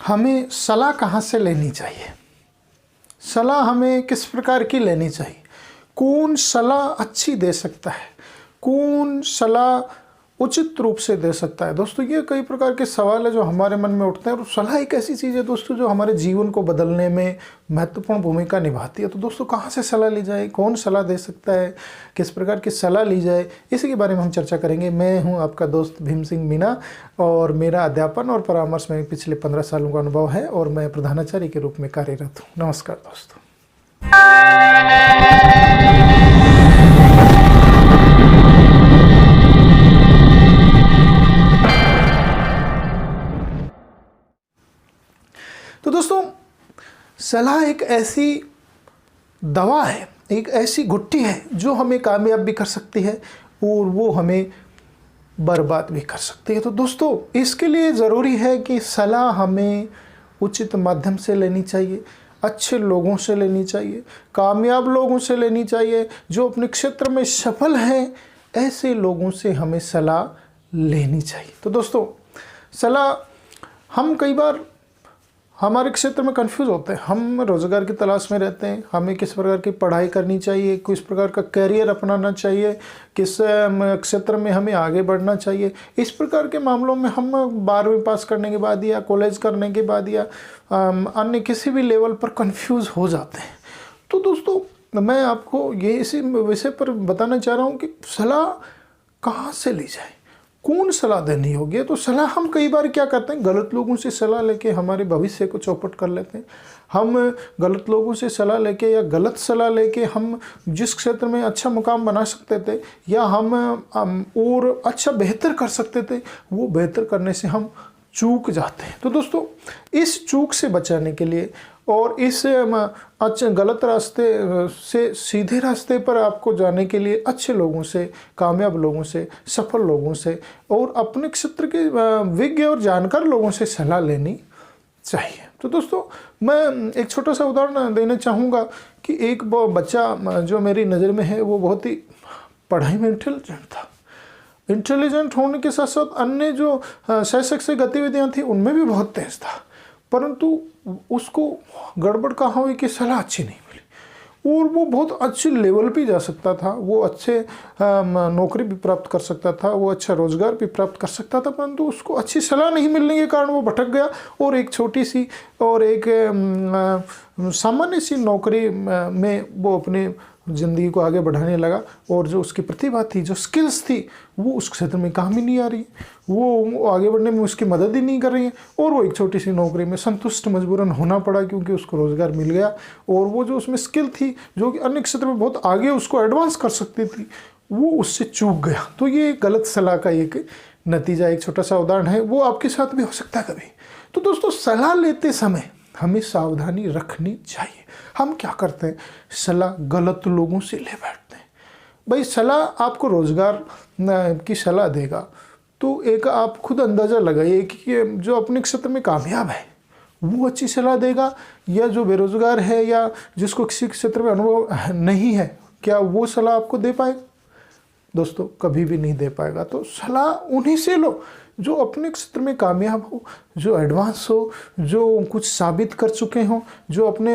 हमें सलाह कहाँ से लेनी चाहिए, सलाह हमें किस प्रकार की लेनी चाहिए, कौन सलाह अच्छी दे सकता है, कौन सलाह उचित रूप से दे सकता है। दोस्तों ये कई प्रकार के सवाल है जो हमारे मन में उठते हैं, और सलाह एक ऐसी चीज़ है दोस्तों जो हमारे जीवन को बदलने में महत्वपूर्ण भूमिका निभाती है। तो दोस्तों कहाँ से सलाह ली जाए, कौन सलाह दे सकता है, किस प्रकार की सलाह ली जाए, इसी के बारे में हम चर्चा करेंगे। मैं हूँ आपका दोस्त भीम सिंह मीना, और मेरा अध्यापन और परामर्श में पिछले 15 सालों का अनुभव है, और मैं प्रधानाचार्य के रूप में कार्यरत हूँ। नमस्कार दोस्तों। तो दोस्तों सलाह एक ऐसी दवा है, एक ऐसी घुट्टी है जो हमें कामयाब भी कर सकती है और वो हमें बर्बाद भी कर सकती है। तो दोस्तों इसके लिए ज़रूरी है कि सलाह हमें उचित माध्यम से लेनी चाहिए, अच्छे लोगों से लेनी चाहिए, कामयाब लोगों से लेनी चाहिए, जो अपने क्षेत्र में सफल हैं, ऐसे लोगों से हमें सलाह लेनी चाहिए। तो दोस्तों सलाह, हम कई बार हमारे क्षेत्र में कंफ्यूज होते हैं, हम रोज़गार की तलाश में रहते हैं, हमें किस प्रकार की पढ़ाई करनी चाहिए, किस प्रकार का करियर अपनाना चाहिए, किस क्षेत्र में हमें आगे बढ़ना चाहिए। इस प्रकार के मामलों में हम 12वीं पास करने के बाद या कॉलेज करने के बाद या अन्य किसी भी लेवल पर कंफ्यूज हो जाते हैं। तो दोस्तों मैं आपको ये इसी विषय पर बताना चाह रहा हूँ कि सलाह कहाँ से ली जाए, कौन सलाह देनी होगी। तो सलाह हम कई बार क्या करते हैं, गलत लोगों से सलाह लेके हमारे भविष्य को चौपट कर लेते हैं। हम गलत लोगों से सलाह लेके या गलत सलाह लेके हम जिस क्षेत्र में अच्छा मुकाम बना सकते थे या हम और अच्छा बेहतर कर सकते थे, वो बेहतर करने से हम चूक जाते हैं। तो दोस्तों इस चूक से बचाने के लिए और इस गलत रास्ते से सीधे रास्ते पर आपको जाने के लिए अच्छे लोगों से, कामयाब लोगों से, सफल लोगों से और अपने क्षेत्र के विज्ञ और जानकार लोगों से सलाह लेनी चाहिए। तो दोस्तों मैं एक छोटा सा उदाहरण देना चाहूँगा कि एक बच्चा जो मेरी नज़र में है वो बहुत ही पढ़ाई में इंटेलिजेंट था। इंटेलिजेंट होने के साथ साथ अन्य जो शैक्षिक गतिविधियाँ थी उनमें भी बहुत तेज था, परंतु उसको गड़बड़ कहाँ हुई कि सलाह अच्छी नहीं मिली, और वो बहुत अच्छे लेवल पे जा सकता था, वो अच्छे नौकरी भी प्राप्त कर सकता था, वो अच्छा रोजगार भी प्राप्त कर सकता था, परंतु उसको अच्छी सलाह नहीं मिलने के कारण वो भटक गया और एक छोटी सी और एक सामान्य सी नौकरी में वो अपने ज़िंदगी को आगे बढ़ाने लगा, और जो उसकी प्रतिभा थी, जो स्किल्स थी, वो उस क्षेत्र में काम ही नहीं आ रही, वो आगे बढ़ने में उसकी मदद ही नहीं कर रही है, और वो एक छोटी सी नौकरी में संतुष्ट मजबूरन होना पड़ा क्योंकि उसको रोज़गार मिल गया, और वो जो उसमें स्किल थी जो कि अन्य क्षेत्र में बहुत आगे उसको एडवांस कर सकती थी, वो उससे चूक गया। तो ये गलत सलाह का एक नतीजा, एक छोटा सा उदाहरण है, वो आपके साथ भी हो सकता है कभी। तो दोस्तों सलाह लेते समय हमें सावधानी रखनी चाहिए। हम क्या करते हैं, सलाह गलत लोगों से ले बैठते हैं। भाई सलाह आपको रोज़गार की सलाह देगा तो एक आप खुद अंदाज़ा लगाइए कि जो अपने क्षेत्र में कामयाब है वो अच्छी सलाह देगा, या जो बेरोज़गार है या जिसको किसी क्षेत्र में अनुभव नहीं है, क्या वो सलाह आपको दे पाएगा? दोस्तों कभी भी नहीं दे पाएगा। तो सलाह उन्हीं से लो जो अपने क्षेत्र में कामयाब हो, जो एडवांस हो, जो कुछ साबित कर चुके हों, जो अपने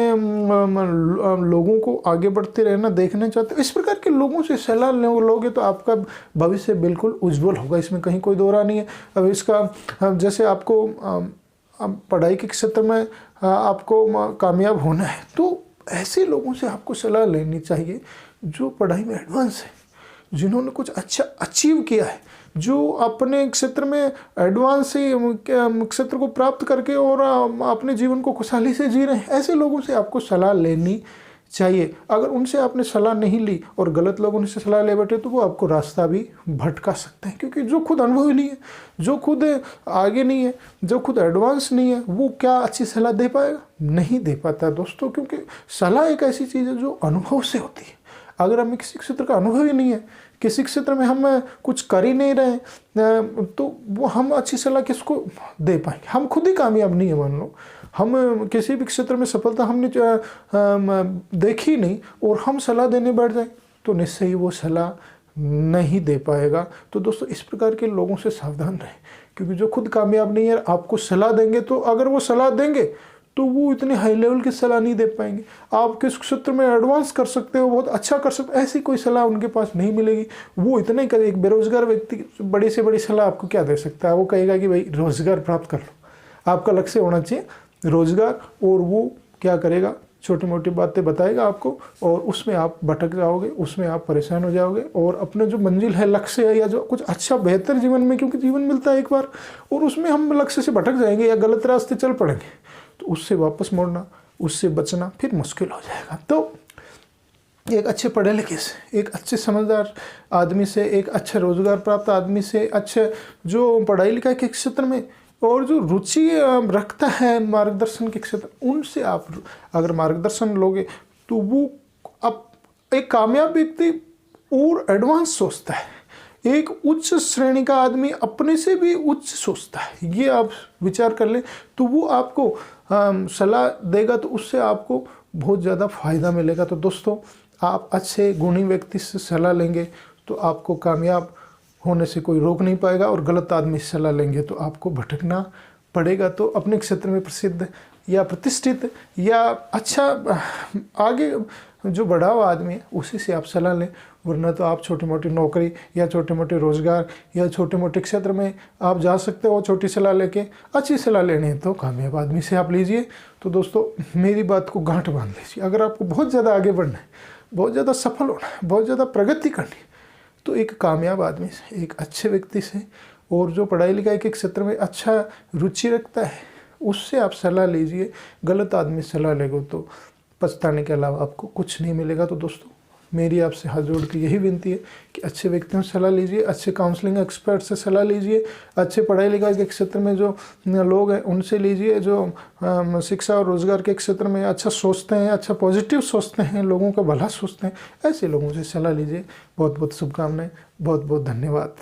लोगों को आगे बढ़ते रहना देखना चाहते हो। इस प्रकार के लोगों से सलाह लोगे तो आपका भविष्य बिल्कुल उज्जवल होगा, इसमें कहीं कोई दो राय नहीं है। अब इसका जैसे आपको पढ़ाई के क्षेत्र में आपको कामयाब होना है तो ऐसे लोगों से आपको सलाह लेनी चाहिए जो पढ़ाई में एडवांस है, जिन्होंने कुछ अच्छा अचीव किया है, जो अपने क्षेत्र में एडवांस क्षेत्र को प्राप्त करके और अपने जीवन को खुशहाली से जी रहे हैं। ऐसे लोगों से आपको सलाह लेनी चाहिए। अगर उनसे आपने सलाह नहीं ली और गलत लोगों से सलाह ले बैठे तो वो आपको रास्ता भी भटका सकते हैं, क्योंकि जो खुद अनुभवी नहीं है, जो खुद आगे नहीं है, जो खुद एडवांस नहीं है, वो क्या अच्छी सलाह दे पाएगा? नहीं दे पाता दोस्तों, क्योंकि सलाह एक ऐसी चीज़ है जो अनुभव से होती है। अगर हमें किसी क्षेत्र का अनुभव ही नहीं है, किसी क्षेत्र में हम कुछ कर ही नहीं रहे, तो वो हम अच्छी सलाह किसको दे पाएंगे? हम खुद ही कामयाब नहीं है, मान लो हम किसी भी क्षेत्र में सफलता हमने देखी नहीं और हम सलाह देने बैठ जाए तो निश्चय ही वो सलाह नहीं दे पाएगा। तो दोस्तों इस प्रकार के लोगों से सावधान रहें, क्योंकि जो खुद कामयाब नहीं है आपको सलाह देंगे, तो अगर वो सलाह देंगे तो वो इतने हाई लेवल की सलाह नहीं दे पाएंगे। आप किस क्षेत्र में एडवांस कर सकते हो, बहुत अच्छा कर सकते हो, ऐसी कोई सलाह उनके पास नहीं मिलेगी। वो इतना ही करे। एक बेरोजगार व्यक्ति बड़ी से बड़ी सलाह आपको क्या दे सकता है? वो कहेगा कि भाई रोजगार प्राप्त कर लो। आपका लक्ष्य होना चाहिए रोजगार, और वो क्या करेगा? छोटी मोटी बातें बताएगा आपको, और उसमें आप भटक जाओगे, उसमें आप परेशान हो जाओगे, और अपने जो मंजिल है, लक्ष्य है, या जो कुछ अच्छा बेहतर जीवन में, क्योंकि जीवन मिलता है एक बार, और उसमें हम लक्ष्य से भटक जाएंगे या गलत रास्ते चल पड़ेंगे, तो उससे वापस मुड़ना, उससे बचना फिर मुश्किल हो जाएगा। तो एक अच्छे पढ़े लिखे से, एक अच्छे समझदार आदमी से, एक अच्छे रोजगार प्राप्त आदमी से, अच्छे जो पढ़ाई लिखाई के क्षेत्र में और जो रुचि रखता है मार्गदर्शन के क्षेत्र, उनसे आप अगर मार्गदर्शन लोगे तो वो अब एक कामयाब व्यक्ति और एडवांस सोचता है। एक उच्च श्रेणी का आदमी अपने से भी उच्च सोचता है, ये आप विचार कर लें। तो वो आपको सलाह देगा, तो उससे आपको बहुत ज़्यादा फायदा मिलेगा। तो दोस्तों, आप अच्छे गुणी व्यक्ति से सलाह लेंगे तो आपको कामयाब होने से कोई रोक नहीं पाएगा, और गलत आदमी से सलाह लेंगे तो आपको भटकना पड़ेगा। तो अपने क्षेत्र में प्रसिद्ध या प्रतिष्ठित या अच्छा आगे जो बढ़ा हुआ आदमी है उसी से आप सलाह लें, वरना तो आप छोटी मोटी नौकरी या छोटे मोटे रोजगार या छोटे मोटे क्षेत्र में आप जा सकते हो छोटी सलाह लेके। अच्छी सलाह लेनी है तो कामयाब आदमी से आप लीजिए। तो दोस्तों, मेरी बात को गांठ बांध लीजिए। अगर आपको बहुत ज़्यादा आगे बढ़ना है, बहुत ज़्यादा सफल होना है, बहुत ज़्यादा प्रगति करनी है, तो एक कामयाब आदमी से, एक अच्छे व्यक्ति से, और जो पढ़ाई लिखाई के क्षेत्र में अच्छा रुचि रखता है, उससे आप सलाह लीजिए। गलत आदमी से सलाह लेगो तो पछताने के अलावा आपको कुछ नहीं मिलेगा। तो दोस्तों, मेरी आपसे हाथ जोड़ के यही विनती है कि अच्छे व्यक्तियों से सलाह लीजिए, अच्छे काउंसलिंग एक्सपर्ट से सलाह लीजिए, अच्छे पढ़ाई लिखाई के क्षेत्र में जो लोग हैं उनसे लीजिए, जो शिक्षा और रोजगार के क्षेत्र में अच्छा सोचते हैं, अच्छा पॉजिटिव सोचते हैं, लोगों का भला सोचते हैं, ऐसे लोगों से सलाह लीजिए। बहुत बहुत शुभकामनाएं, बहुत बहुत धन्यवाद।